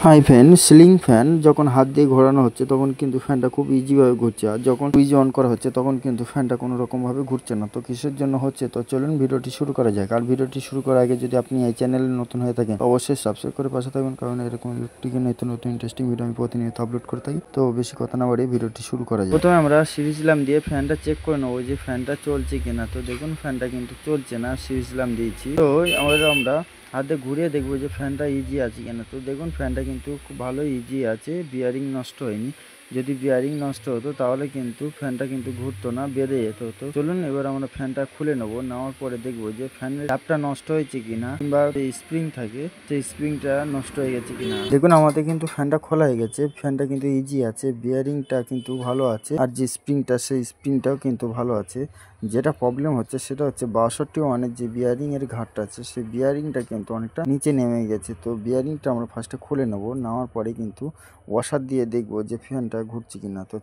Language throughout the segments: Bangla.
হাই ফ্যান, সিলিং ফ্যান যখন হাত দিয়ে ঘোরানো হচ্ছে তখন কিন্তু ফ্যানটা খুব ইজিভাবে ঘুরছে, আর যখন সুইচ অন করা হচ্ছে তখন কিন্তু ফ্যানটা কোনো রকমভাবে ঘুরছে না। তো কিসের জন্য হচ্ছে, তো চলুন ভিডিওটি শুরু করা যাক। আর ভিডিওটি শুরু করার আগে যদি আপনি এই চ্যানেলে নতুন হয়ে থাকেন অবশ্যই সাবস্ক্রাইব করে পাশে থাকবেন, কারণ এরকম ইলেকট্রিকের নতুন নতুন ইন্টারেস্টিং ভিডিও আমি প্রতিনিয়ত আপলোড করে থাকি। তো বেশি কথা না বাড়িয়ে ভিডিওটি শুরু করা যায়। প্রথমে আমরা সিরিজ ল্যাম্প দিয়ে ফ্যানটা চেক করে নেবো যে ফ্যানটা চলছে কিনা। তো দেখুন ফ্যানটা কিন্তু চলছে না, সিরিজ ল্যাম্প দিয়েছি। তো আমরা হাতে ঘুরিয়ে দেখবো যে ফ্যানটা ইজি আছে কিনা। তো দেখুন ফ্যানটা কিন্তু খুব ভালো ইজি আছে, বিয়ারিং নষ্ট হয়নি। যদি বিয়ারিং নষ্ট হতো তাহলে কিন্তু ফ্যানটা কিন্তু ঘুরতো না, বেঁধে যেত। তো চলুন এবার আমরা ফ্যানটা খুলে নেবো, নেওয়ার পরে দেখবো যে ফ্যানের ট্যাপটা নষ্ট হয়েছে কিনা, কিংবা স্প্রিং থাকে সেই স্প্রিংটা নষ্ট হয়ে গেছে কিনা। দেখুন আমাদের কিন্তু ফ্যানটা খোলা হয়ে গেছে, ফ্যানটা কিন্তু ইজি আছে, বিয়ারিংটা কিন্তু ভালো আছে, আর যে স্প্রিংটা সেই স্প্রিংটাও কিন্তু ভালো আছে। যেটা প্রবলেম হচ্ছে সেটা হচ্ছে 62 যে বিয়ারিং এর ঘাটটা আছে সেই বিয়ারিংটা কিন্তু অনেকটা নিচে নেমে গেছে। তো বিয়ারিংটা আমরা ফার্স্টে খুলে নেব, নেওয়ার পরে কিন্তু ওয়াশার দিয়ে দেখবো যে ফ্যানটা ঘুরছে কিনা। তো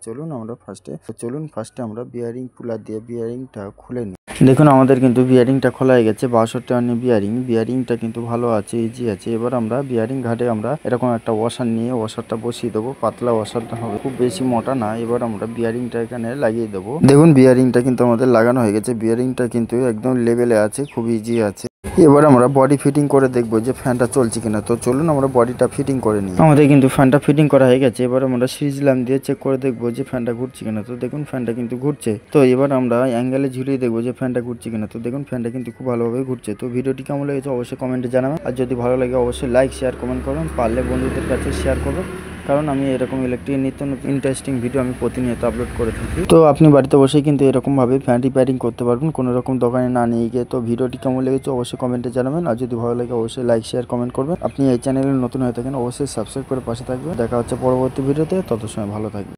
চলুন ফার্স্টে আমরা বিয়ারিং পুলার দিয়ে বিয়ারিংটা খুলে নিই। দেখুন আমাদের কিন্তু বিয়ারিংটা খোলা হয়ে গেছে, 62 বিয়ারিংটা কিন্তু ভালো আছে, ইজি আছে। এবার আমরা বিয়ারিং ঘাটে আমরা এরকম একটা ওয়াশার নিয়ে ওয়াশারটা বসিয়ে দেবো, পাতলা ওয়াশারটা হবে, খুব বেশি মোটা না। এবার আমরা বিয়ারিংটা এখানে লাগিয়ে দেবো। দেখুন বিয়ারিংটা কিন্তু আমাদের লাগানো হয়ে গেছে, বিয়ারিংটা কিন্তু একদম লেভেলে আছে, খুব ইজি আছে। এবার আমরা বডি ফিটিং করে দেখবো যে ফ্যানটা চলছে কিনা। তো চলুন আমরা বডিটা ফিটিং করে নিই। আমাদের কিন্তু ফ্যানটা ফিটিং করা হয়ে গেছে, এবার আমরা সিরিজ ল্যাম্প দিয়ে চেক করে দেখবো যে ফ্যানটা ঘুরছে কিনা। তো দেখুন ফ্যানটা কিন্তু ঘুরছে। তো এবার আমরা অ্যাঙ্গেলে ঝুলিয়ে দেখবো যে ফ্যানটা ঘুরছে কিনা। তো দেখুন ফ্যানটা কিন্তু খুব ভালোভাবে ঘুরছে। তো ভিডিওটি কেমন লেগেছে অবশ্যই কমেন্টে জানাবেন, আর যদি ভালো লাগে অবশ্যই লাইক শেয়ার কমেন্ট করবেন, পারলে বন্ধুদের কাছে শেয়ার করবেন, কারণ আমি এরকম ইলেকট্রিক নিত্য নতুন ইন্টারেস্টিং ভিডিও আমি প্রতিনিয়ত আপলোড করে থাকি। তো আপনি বাড়িতে বসেই কিন্তু এরকমভাবে ফ্যান রিপেয়ারিং করতে পারবেন, কোনো রকম দোকানে না নিয়ে গিয়ে। তো ভিডিওটি কেমন লেগেছে অবশ্যই কমেন্টে জানাবেন, আর যদি ভালো লাগে অবশ্যই লাইক শেয়ার কমেন্ট করবেন। আপনি এই চ্যানেলে নতুন হয়ে থাকেন অবশ্যই সাবস্ক্রাইব করে পাশে থাকবেন। দেখা হচ্ছে পরবর্তী ভিডিওতে, তত সময় ভালো থাকবেন।